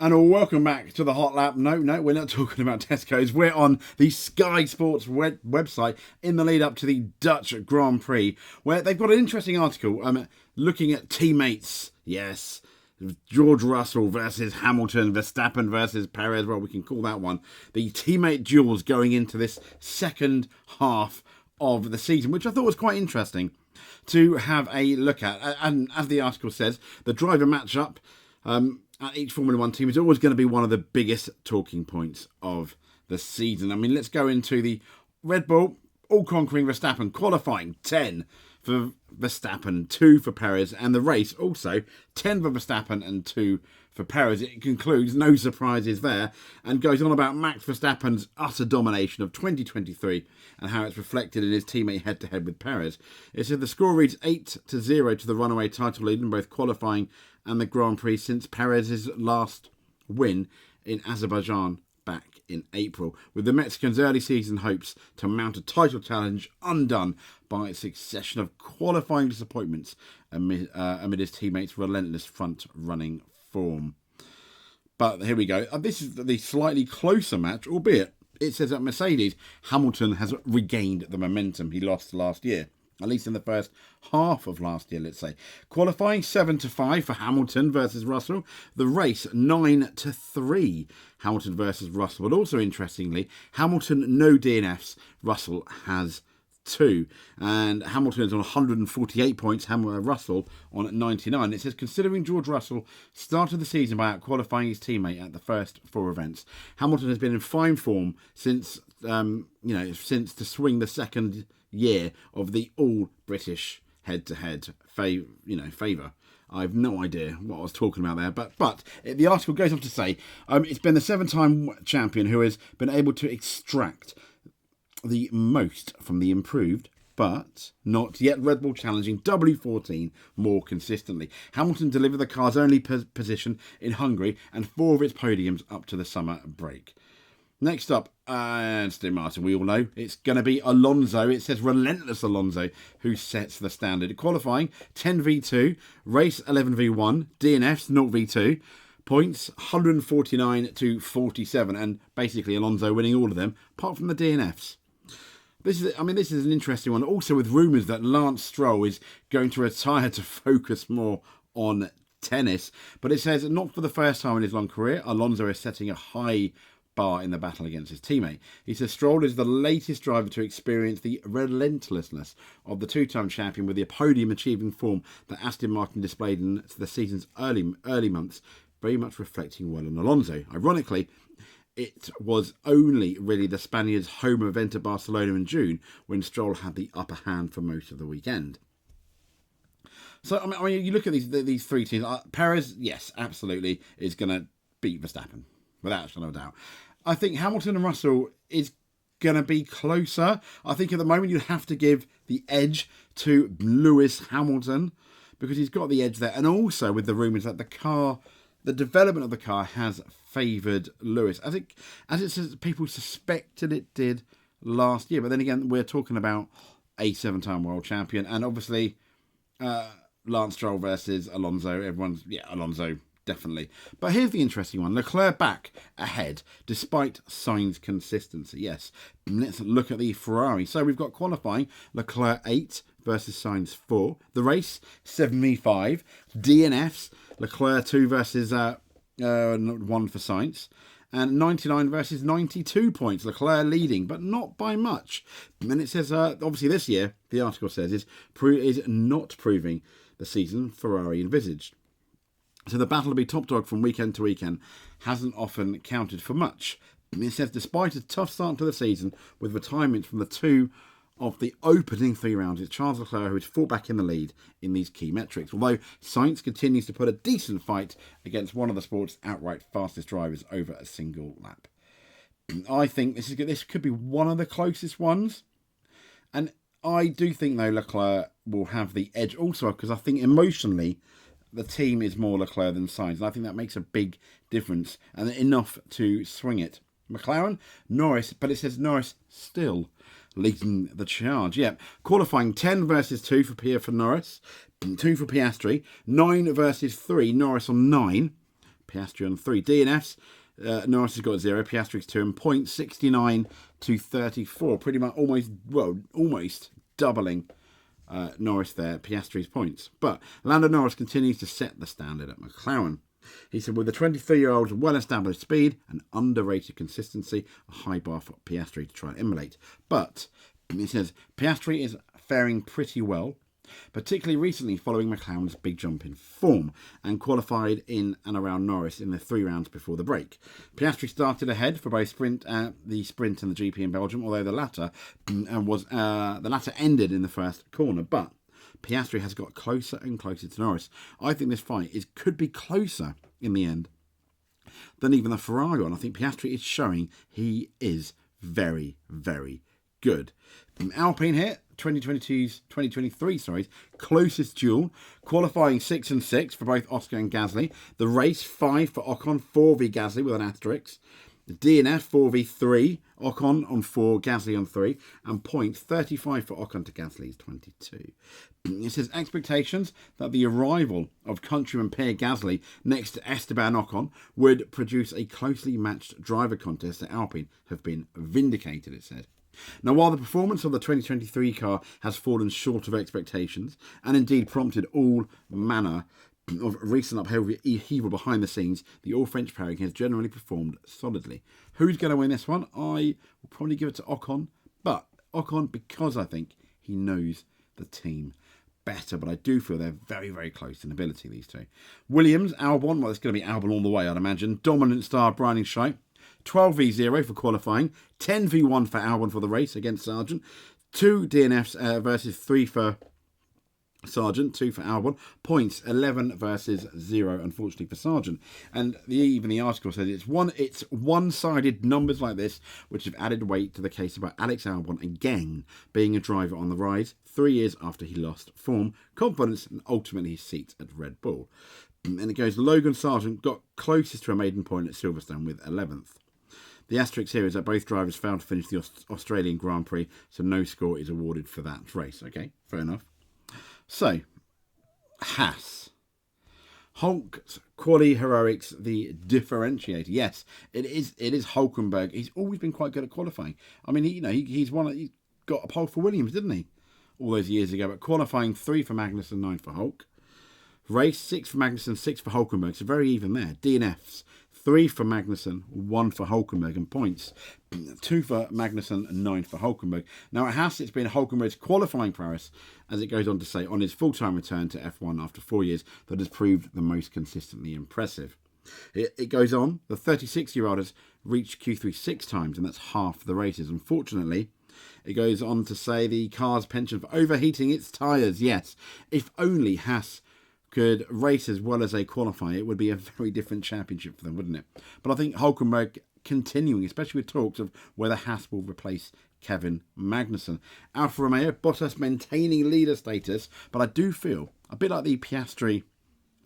And welcome back to the Hot Lap. No, we're not talking about Tesco's. We're on the Sky Sports website in the lead up to the Dutch Grand Prix, where they've got an interesting article looking at teammates. Yes, George Russell versus Hamilton, Verstappen versus Perez. Well, we can call that one the teammate duels going into this second half of the season, which I thought was quite interesting to have a look at. And as the article says, the driver matchup at each Formula One team is always going to be one of the biggest talking points of the season. I mean, let's go into the Red Bull all-conquering Verstappen, qualifying 10 for Verstappen, 2 for Perez, and the race also 10 for Verstappen and 2 for Perez. It concludes, no surprises there, and goes on about Max Verstappen's utter domination of 2023 and how it's reflected in his teammate head-to-head with Perez. It said the score reads 8-0 to the runaway title lead in both qualifying and the Grand Prix since Perez's last win in Azerbaijan back in April, with the Mexicans' early season hopes to mount a title challenge undone by a succession of qualifying disappointments amid his teammates' relentless front-running form. But here we go. This is the slightly closer match, albeit it says at Mercedes, Hamilton has regained the momentum he lost last year. At least in the first half of last year, let's say. Qualifying 7-5 for Hamilton versus Russell. The race 9-3, Hamilton versus Russell. But also interestingly, Hamilton no DNFs, Russell has 2. And Hamilton is on 148 points, Russell on 99. It says, considering George Russell started the season by out-qualifying his teammate at the first 4 events, Hamilton has been in fine form since to swing the second year of the all-British head-to-head favour. I have no idea what I was talking about there, but the article goes on to say it's been the 7-time champion who has been able to extract the most from the improved, but not yet Red Bull challenging W14 more consistently. Hamilton delivered the car's only position in Hungary and 4 of its podiums up to the summer break. Next up, Aston Martin, we all know, it's going to be Alonso. It says relentless Alonso, who sets the standard. Qualifying, 10v2, race 11v1, DNFs 0v2, points 149-47, and basically Alonso winning all of them, apart from the DNFs. This is an interesting one. Also with rumours that Lance Stroll is going to retire to focus more on tennis. But it says not for the first time in his long career, Alonso is setting a high bar in the battle against his teammate. He says Stroll is the latest driver to experience the relentlessness of the 2-time champion, with the podium achieving form that Aston Martin displayed in the season's early months, very much reflecting well on Alonso. Ironically, it was only really the Spaniard's home event at Barcelona in June when Stroll had the upper hand for most of the weekend. So, I mean you look at these 3 teams. Perez, yes, absolutely, is going to beat Verstappen, without a shadow of a doubt. I think Hamilton and Russell is going to be closer. I think at the moment you'd have to give the edge to Lewis Hamilton because he's got the edge there. And also with the rumours that the development of the car has favoured Lewis. As it says, people suspected it did last year. But then again, we're talking about a 7-time world champion. And obviously, Lance Stroll versus Alonso. Alonso. Definitely. But here's the interesting one. Leclerc back ahead, despite Sainz's consistency. Yes. Let's look at the Ferrari. So we've got qualifying. Leclerc 8 versus Sainz 4. The race, 7v5. DNFs. Leclerc 2 versus 1 for Sainz. And 99 versus 92 points. Leclerc leading, but not by much. And it says, obviously this year, the article says, is not proving the season Ferrari envisaged. So the battle to be top dog from weekend to weekend hasn't often counted for much. It says despite a tough start to the season with retirements from the 2 of the opening 3 rounds, it's Charles Leclerc who is fought back in the lead in these key metrics. Although Sainz continues to put a decent fight against one of the sport's outright fastest drivers over a single lap. I think this could be one of the closest ones. And I do think though Leclerc will have the edge also because I think emotionally the team is more Leclerc than Sainz, and I think that makes a big difference and enough to swing it. McLaren, Norris, but it says Norris still leading the charge. Yep, qualifying 10 versus 2 for Pierre for Norris, 2 for Piastri, 9 versus 3, Norris on 9, Piastri on 3. DNFs, Norris has got 0, Piastri's 2, and points 69 to 34. Pretty much almost doubling Norris there, Piastri's points. But Lando Norris continues to set the standard at McLaren. He said, with the 23-year-old's well-established speed and underrated consistency, a high bar for Piastri to try and emulate. But he says, Piastri is faring pretty well, particularly recently following McLaren's big jump in form and qualified in and around Norris in the 3 rounds before the break. Piastri started ahead for both the sprint and the GP in Belgium, although the latter ended in the first corner. But Piastri has got closer and closer to Norris. I think this fight could be closer in the end than even the Ferrari one. I think Piastri is showing he is very, very good. Alpine here, 2023, closest duel, qualifying 6 and 6 for both Oscar and Gasly. The race 5 for Ocon, 4 v Gasly with an asterisk. The DNF 4v3, Ocon on 4, Gasly on 3, and points 35 for Ocon to Gasly's 22. It says expectations that the arrival of countryman Pierre Gasly next to Esteban Ocon would produce a closely matched driver contest at Alpine have been vindicated, it said. Now, while the performance of the 2023 car has fallen short of expectations and indeed prompted all manner of recent upheaval behind the scenes, the all-French pairing has generally performed solidly. Who's going to win this one? I will probably give it to Ocon, but Ocon because I think he knows the team better, but I do feel they're very, very close in ability, these two. Williams, Albon, well, it's going to be Albon all the way, I'd imagine. Dominant star, Brian Scheidt. 12v0 for qualifying, 10v1 for Albon for the race against Sargent, 2 DNFs versus 3 for Sargent, 2 for Albon, points 11 versus 0, unfortunately for Sargent. And even the article says it's one-sided numbers like this which have added weight to the case about Alex Albon again being a driver on the rise 3 years after he lost form, confidence, and ultimately his seat at Red Bull. And it goes, Logan Sargent got closest to a maiden point at Silverstone with 11th. The asterisk here is that both drivers failed to finish the Australian Grand Prix, so no score is awarded for that race. Okay, fair enough. So, Haas. Hulk's quali heroics, the differentiator. Yes, it is Hulkenberg. He's always been quite good at qualifying. I mean, he's got a pole for Williams, didn't he? All those years ago. But qualifying 3 for Magnussen, 9 for Hulk. Race 6 for Magnussen, 6 for Hulkenberg. So very even there. DNFs 3 for Magnussen, 1 for Hulkenberg, and points 2 for Magnussen and 9 for Hulkenberg. Now at Haas, it's been Hulkenberg's qualifying prowess, as it goes on to say, on his full-time return to F1 after 4 years, that has proved the most consistently impressive. It goes on, the 36-year-old has reached Q3 6 times, and that's half the races. Unfortunately, it goes on to say the car's penchant for overheating its tyres. Yes, if only Haas could race as well as they qualify, it would be a very different championship for them, wouldn't it? But I think Hulkenberg continuing, especially with talks of whether Haas will replace Kevin Magnussen. Alfa Romeo, Bottas maintaining leader status, but I do feel, a bit like the Piastri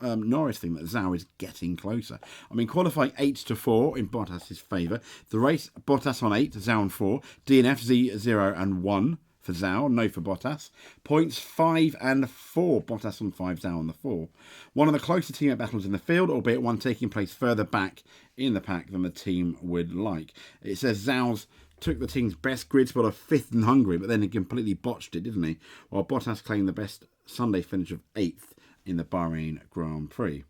Norris thing, that Zhou is getting closer. I mean, qualifying 8-4 in Bottas' favour. The race, Bottas on 8, Zhou on 4. DNF 0 and 1 for Zhou, no for Bottas. Points 5 and 4, Bottas on 5, Zhou on the 4. One of the closer teammate battles in the field, albeit one taking place further back in the pack than the team would like. It says Zhou's took the team's best grid spot of 5th in Hungary, but then he completely botched it, didn't he? While Bottas claimed the best Sunday finish of 8th in the Bahrain Grand Prix.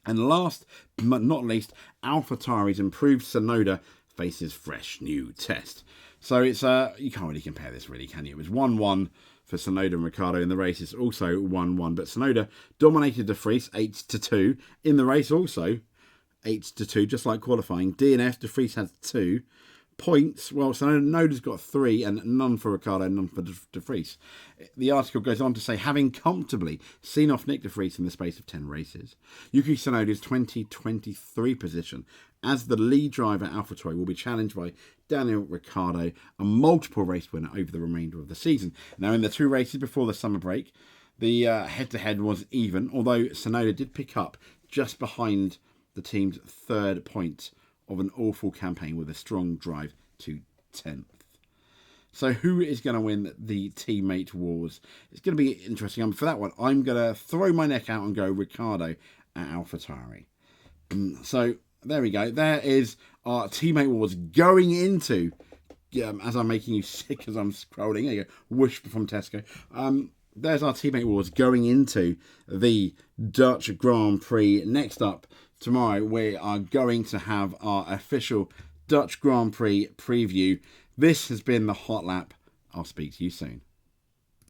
And last but not least, AlphaTauri's improved Tsunoda faces fresh new test. So it's you can't really compare this, really, can you? It was 1-1 for Tsunoda and Ricciardo in the race. It's also 1-1, but Tsunoda dominated De Vries 8-2 in the race, also 8-2, just like qualifying. DNF, De Vries had 2 points. Well, Tsunoda's got 3 and none for Ricciardo, none for De Vries. The article goes on to say, having comfortably seen off Nick De Vries in the space of 10 races, Yuki Tsunoda's 2023 position as the lead driver at AlphaTauri will be challenged by Daniel Ricciardo, a multiple race winner over the remainder of the season. Now, in the 2 races before the summer break, the head-to-head was even, although Tsunoda did pick up just behind the team's 3rd point of an awful campaign with a strong drive to 10th. So who is going to win the teammate wars? It's going to be interesting. For that one, I'm going to throw my neck out and go Ricciardo at AlphaTauri. So there we go. There is our teammate awards going into. As I'm making you sick as I'm scrolling. There you go. Whoosh from Tesco. There's our teammate awards going into the Dutch Grand Prix. Next up, tomorrow, we are going to have our official Dutch Grand Prix preview. This has been the Hot Lap. I'll speak to you soon.